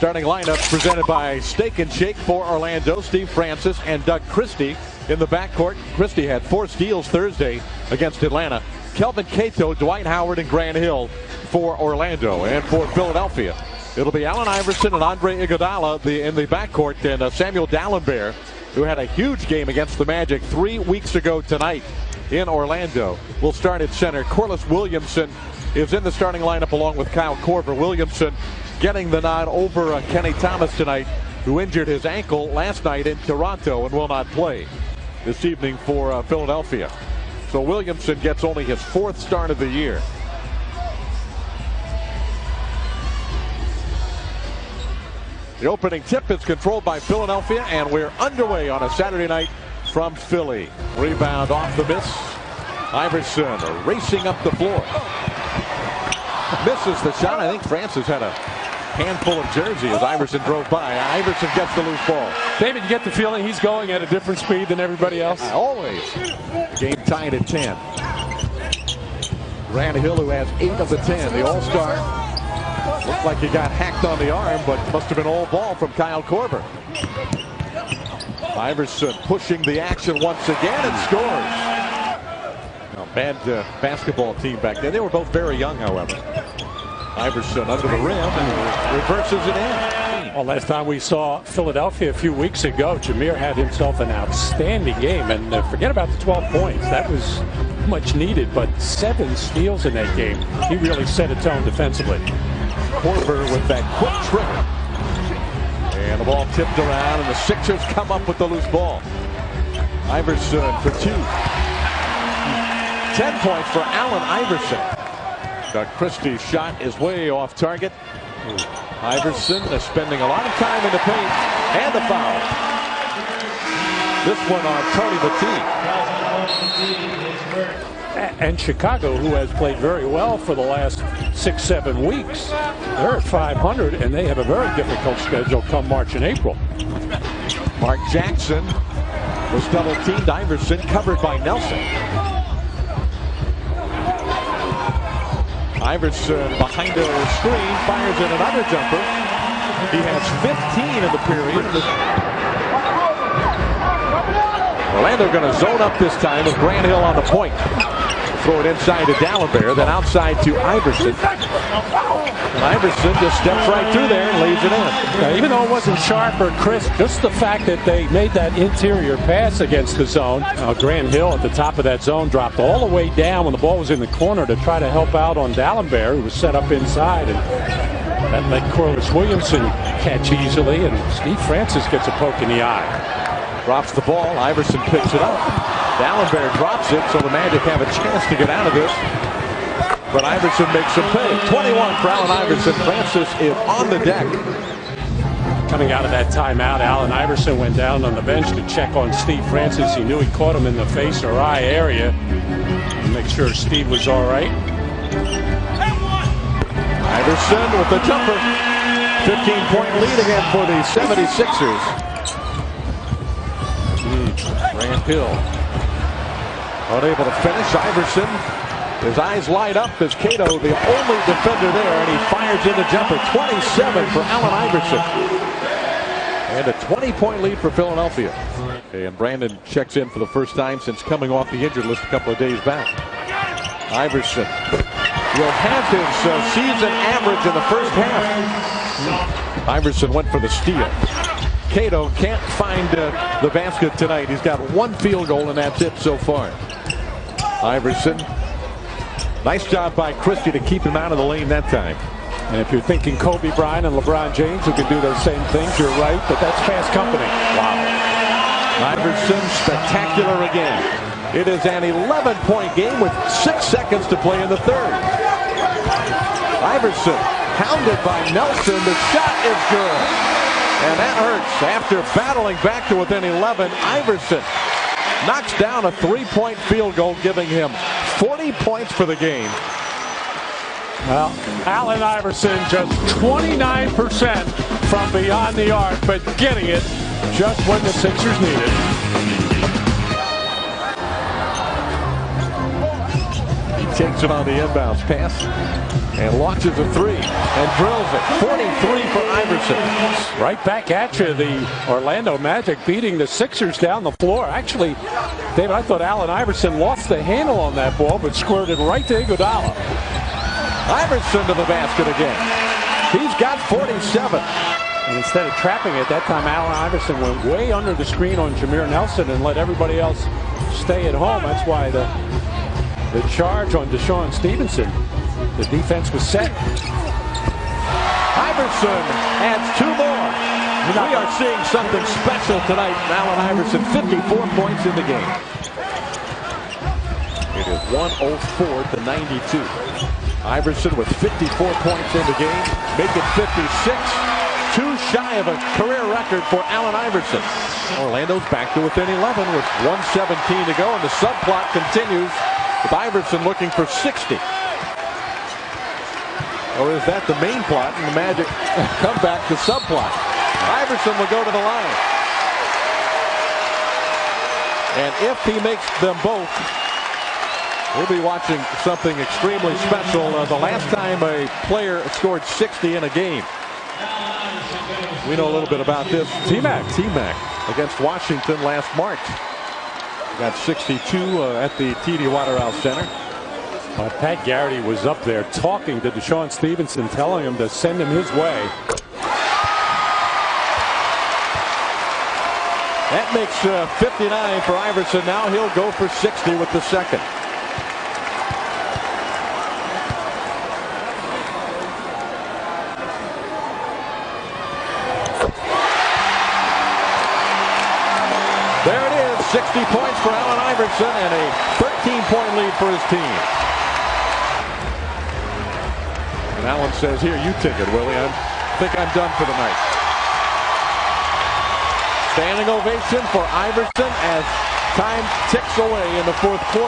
Starting lineup presented by Steak and Shake for Orlando. Steve Francis and Doug Christie in the backcourt. Christie had 4 steals Thursday against Atlanta. Kelvin Cato, Dwight Howard, and Grant Hill for Orlando. And for Philadelphia, it'll be Allen Iverson and Andre Iguodala in the backcourt, and Samuel Dallenberg, who had a huge game against the Magic 3 weeks ago tonight in Orlando, will start at center. Corliss Williamson is in the starting lineup along with Kyle Korver. Williamson getting the nod over Kenny Thomas tonight, who injured his ankle last night in Toronto and will not play this evening for Philadelphia. So Williamson gets only his 4th start of the year. The opening tip is controlled by Philadelphia, and we're underway on a Saturday night from Philly. Rebound off the miss. Iverson racing up the floor. Misses the shot. I think Francis had a handful of jersey as Iverson drove by. Iverson gets the loose ball. David, you get the feeling he's going at a different speed than everybody else? Always. Game tied at 10. Grant Hill, who has 8 of the 10, the All-Star. Looked like he got hacked on the arm, but must have been all ball from Kyle Korver. Iverson pushing the action once again and scores. Bad basketball team back then. They were both very young, however. Iverson under the rim and reverses it in. Well, last time we saw Philadelphia a few weeks ago, Jameer had himself an outstanding game. And forget about the 12 points. That was much needed, but 7 steals in that game. He really set a tone defensively. Korver with that quick trip. And the ball tipped around, and the Sixers come up with the loose ball. Iverson for 2. 10 points for Allen Iverson. Doug Christie's shot is way off target. Iverson is spending a lot of time in the paint, and the foul. This one on Tony Batiste. And Chicago, who has played very well for the last 6-7 weeks, they're at 500, and they have a very difficult schedule come March and April. Mark Jackson was double-teamed. Iverson covered by Nelson. Iverson behind the screen fires in another jumper. He has 15 in the period. Orlando going to zone up this time with Grant Hill on the point. Throw it inside to Dallenberg, then outside to Iverson. And Iverson just steps right through there and lays it in. Now, even though it wasn't sharp or crisp, just the fact that they made that interior pass against the zone. Grant Hill at the top of that zone dropped all the way down when the ball was in the corner to try to help out on Dallenberg, who was set up inside. And that let Corliss Williamson catch easily, and Steve Francis gets a poke in the eye. Drops the ball. Iverson picks it up. Dallenberg drops it, so the Magic have a chance to get out of this. But Iverson makes a pay. 21 for Allen Iverson. Francis is on the deck. Coming out of that timeout, Allen Iverson went down on the bench to check on Steve Francis. He knew he caught him in the face or eye area. Make sure Steve was all right. Iverson with the jumper. 15-point lead again for the 76ers. Grant Hill unable to finish. Iverson, his eyes light up as Cato, the only defender there, and he fires in the jumper. 27 for Allen Iverson. And a 20-point lead for Philadelphia. And Brandon checks in for the first time since coming off the injured list a couple of days back. Iverson will have his season average in the first half. Iverson went for the steal. Cato can't find the basket tonight. He's got 1 field goal, and that's it so far. Iverson, nice job by Christie to keep him out of the lane that time. And if you're thinking Kobe Bryant and LeBron James who can do those same things, you're right, but that's fast company. Wow. Iverson spectacular again. It is an 11-point game with 6 seconds to play in the third. Iverson hounded by Nelson. The shot is good. And that hurts. After battling back to within 11, Iverson knocks down a 3-point field goal, giving him 40 points for the game. Well, Allen Iverson just 29% from beyond the arc, but getting it just when the Sixers need it. He takes it on the inbounds pass and launches a 3 and drills it. 43 for Iverson. Iverson. Right back at you. The Orlando Magic beating the Sixers down the floor. Actually, David, I thought Allen Iverson lost the handle on that ball, but squirted right to Iguodala. Iverson to the basket again. He's got 47. And instead of trapping it, that time Allen Iverson went way under the screen on Jameer Nelson and let everybody else stay at home. That's why the charge on Deshaun Stevenson. The defense was set. Iverson adds 2 more. We are seeing something special tonight. Allen Iverson, 54 points in the game. It is 104 to 92. Iverson with 54 points in the game, make it 56. 2 shy of a career record for Allen Iverson. Orlando's back to within 11 with 1:17 to go, and the subplot continues with Iverson looking for 60. Or is that the main plot and the Magic come back to subplot? Iverson will go to the line. And if he makes them both, we'll be watching something extremely special. The last time a player scored 60 in a game. We know a little bit about this. T-Mac against Washington last March. Got 62 at the TD Waterhouse Center. Pat Garrity was up there talking to Deshaun Stevenson, telling him to send him his way. That makes 59 for Iverson. Now he'll go for 60 with the second. There it is, 60 points for Allen Iverson and a 13-point lead for his team. And Allen says, here, you take it, Willie. I think I'm done for the night. Standing ovation for Iverson as time ticks away in the fourth quarter.